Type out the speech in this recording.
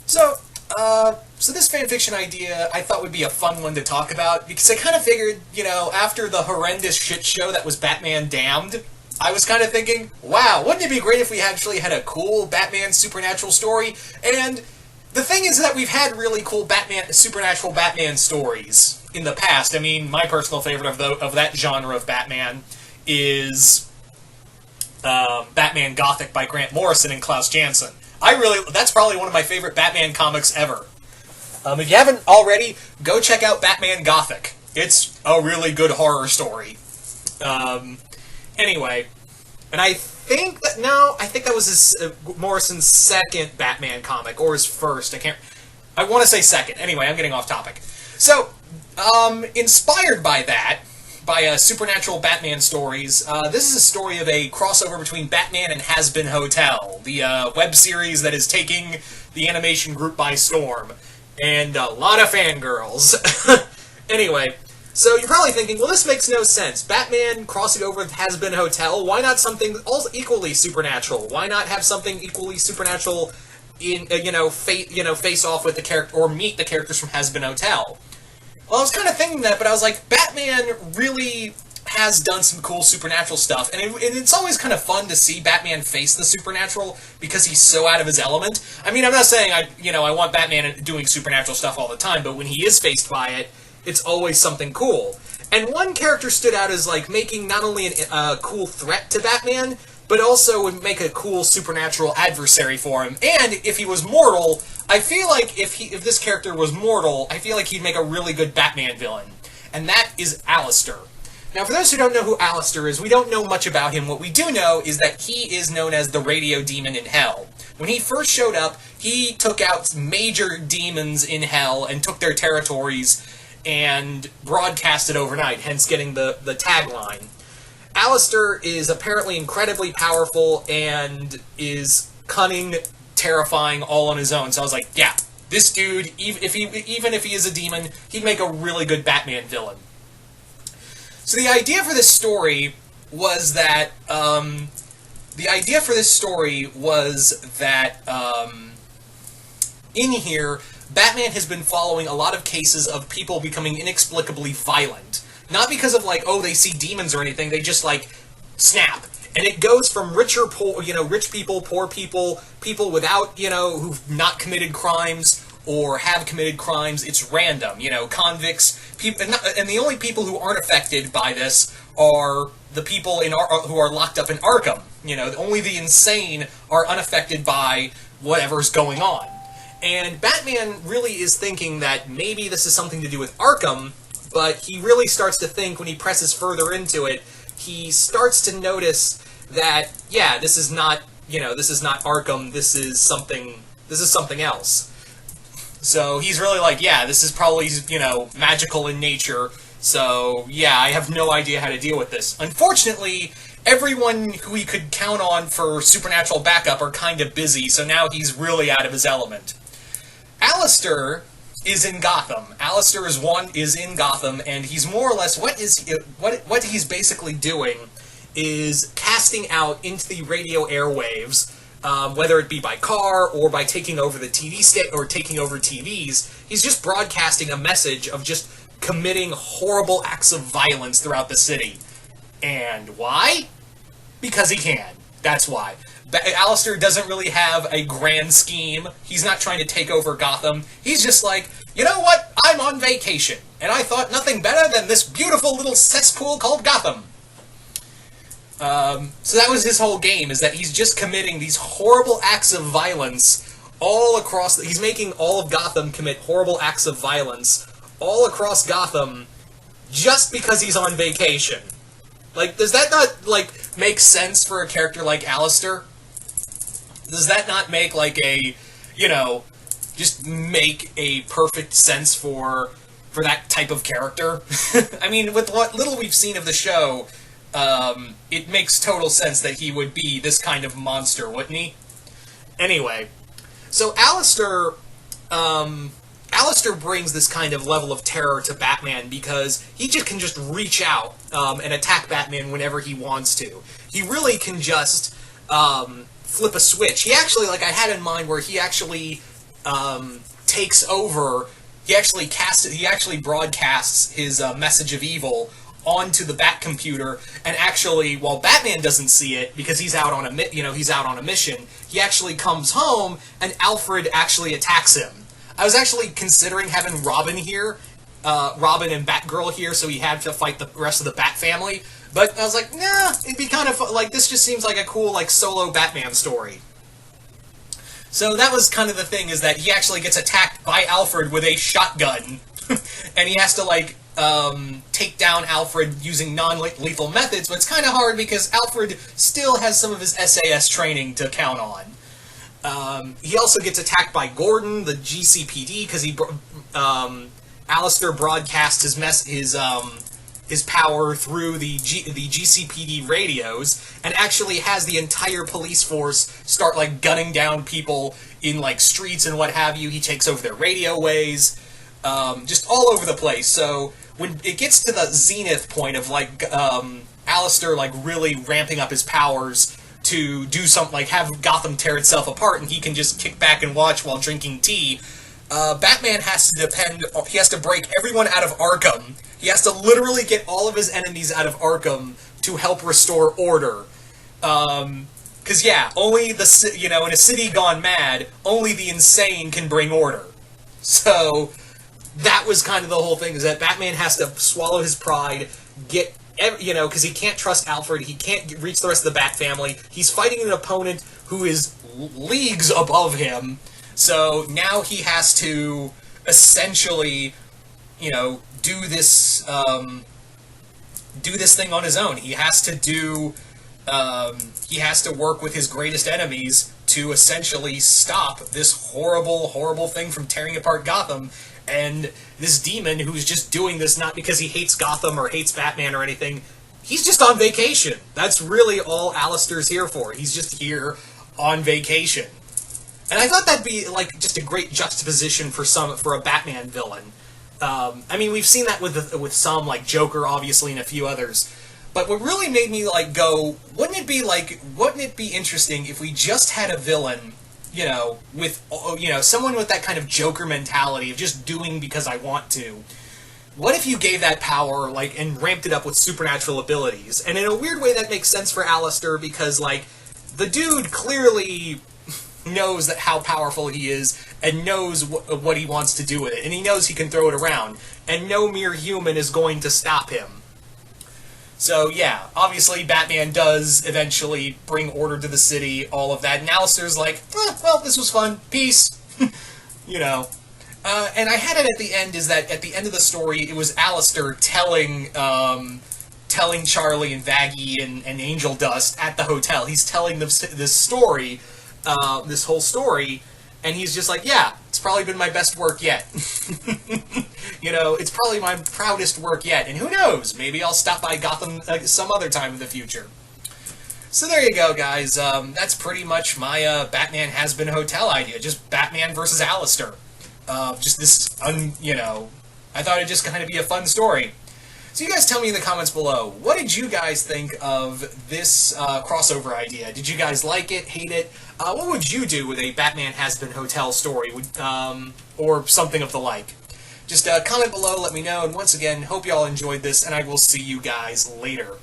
So this fanfiction idea I thought would be a fun one to talk about, because I kind of figured, after the horrendous shit show that was Batman Damned, I was kind of thinking, wow, wouldn't it be great if we actually had a cool Batman supernatural story? And the thing is that we've had really cool supernatural Batman stories in the past. I mean, my personal favorite of that genre of Batman is Batman Gothic by Grant Morrison and Klaus Janson. That's probably one of my favorite Batman comics ever. If you haven't already, go check out Batman Gothic. It's a really good horror story. Anyway, and I think that was Morrison's second Batman comic, or his first. I want to say second. Anyway, I'm getting off topic. So, inspired by that, by supernatural Batman stories, this is a story of a crossover between Batman and Hazbin Hotel, the web series that is taking the animation group by storm, and a lot of fangirls. Anyway, so you're probably thinking, well, this makes no sense. Batman crossing over with Hazbin Hotel, why not something also equally supernatural? Why not have something equally supernatural in, face off with the character, or meet the characters from Hazbin Hotel? Well, I was kind of thinking that, but I was like, Batman really has done some cool supernatural stuff, and it's always kind of fun to see Batman face the supernatural, because he's so out of his element. I mean, I'm not saying I want Batman doing supernatural stuff all the time, but when he is faced by it, it's always something cool. And one character stood out as, making not only a cool threat to Batman, but also would make a cool supernatural adversary for him. And if he was mortal, I feel like if this character was mortal, I feel like he'd make a really good Batman villain. And that is Alastor. Now, for those who don't know who Alastor is, we don't know much about him. What we do know is that he is known as the radio demon in hell. When he first showed up, he took out major demons in hell and took their territories and broadcast it overnight, hence getting the tagline. Alastor is apparently incredibly powerful and is cunning, terrifying, all on his own. So I was like, yeah, this dude, even if he is a demon, he'd make a really good Batman villain. So the idea for this story was that in here, Batman has been following a lot of cases of people becoming inexplicably violent. Not because of, they see demons or anything, they just, snap. And it goes from rich people, poor people, people without, who've not committed crimes or have committed crimes. It's random, convicts, people, and the only people who aren't affected by this are the people who are locked up in Arkham. Only the insane are unaffected by whatever's going on. And Batman really is thinking that maybe this is something to do with Arkham, but he really starts to think, when he presses further into it, he starts to notice that, yeah, this is not Arkham, this is something else. So he's really like, yeah, this is probably, magical in nature, so yeah, I have no idea how to deal with this. Unfortunately, everyone who he could count on for supernatural backup are kind of busy, so now he's really out of his element. Alastor is in Gotham. Alastor is in Gotham, and he's more or less what he's basically doing is casting out into the radio airwaves, whether it be by car or by taking over the TV or taking over TVs. He's just broadcasting a message of just committing horrible acts of violence throughout the city. And why? Because he can. That's why. Alastor doesn't really have a grand scheme. He's not trying to take over Gotham. He's just like, you know what? I'm on vacation, and I thought nothing better than this beautiful little cesspool called Gotham. So that was his whole game, is that he's just committing these horrible acts of violence all across... He's making all of Gotham commit horrible acts of violence all across Gotham just because he's on vacation. Does that not, make sense for a character like Alastor? Does that not make, just make a perfect sense for that type of character? I mean, with what little we've seen of the show, it makes total sense that he would be this kind of monster, wouldn't he? Anyway, so Alastor brings this kind of level of terror to Batman because he can just reach out and attack Batman whenever he wants to. He really can just flip a switch. He actually, I had in mind where he actually takes over. He actually broadcasts his message of evil onto the Bat computer, and actually, while Batman doesn't see it because he's out on a mission, he actually comes home and Alfred actually attacks him. I was actually considering having Robin here, Robin and Batgirl here, so he had to fight the rest of the Bat family. But I was like, nah, it'd be kind of like, this just seems like a cool like solo Batman story. So that was kind of the thing, is that he actually gets attacked by Alfred with a shotgun, and he has to like take down Alfred using non-lethal methods. But it's kind of hard because Alfred still has some of his SAS training to count on. He also gets attacked by Gordon, the GCPD, because Alastor broadcasts his power through the GCPD radios, and actually has the entire police force start like gunning down people in like streets and what have you. He takes over their radio ways, just all over the place. So when it gets to the zenith point of like Alastor like really ramping up his powers to do something like have Gotham tear itself apart, and he can just kick back and watch while drinking tea, Batman has to break everyone out of Arkham. He has to literally get all of his enemies out of Arkham to help restore order. Because, yeah, only in a city gone mad, only the insane can bring order. So, that was kind of the whole thing, is that Batman has to swallow his pride, because he can't trust Alfred, he can't reach the rest of the Bat family. He's fighting an opponent who is leagues above him. So now he has to essentially, do this thing on his own. He has to work with his greatest enemies to essentially stop this horrible, horrible thing from tearing apart Gotham. And this demon who's just doing this not because he hates Gotham or hates Batman or anything, he's just on vacation. That's really all Alastor's here for. He's just here on vacation. And I thought that'd be like just a great juxtaposition for a Batman villain. I mean, we've seen that with some, like Joker, obviously, and a few others. But what really made me like go, wouldn't it be interesting if we just had a villain, with someone with that kind of Joker mentality of just doing because I want to. What if you gave that power and ramped it up with supernatural abilities? And in a weird way, that makes sense for Alastor, because the dude clearly knows that how powerful he is and knows what he wants to do with it, and he knows he can throw it around, and no mere human is going to stop him. So yeah, obviously Batman does eventually bring order to the city, all of that, and Alastor's like, well, this was fun, peace, And I had it at the end, is that at the end of the story, it was Alastor telling Charlie and Vaggie and Angel Dust at the hotel. He's telling them this story, this whole story, and he's just like, yeah, it's probably been my best work yet. It's probably my proudest work yet, and who knows, maybe I'll stop by Gotham some other time in the future. So there you go, guys. That's pretty much my Batman Has-Been Hotel idea, just Batman versus Alastor. Just this, I thought it'd just kind of be a fun story. So you guys tell me in the comments below, what did you guys think of this crossover idea? Did you guys like it, hate it? What would you do with a Batman Has-Been Hotel story, or something of the like? Just comment below, let me know, and once again, hope you all enjoyed this, and I will see you guys later.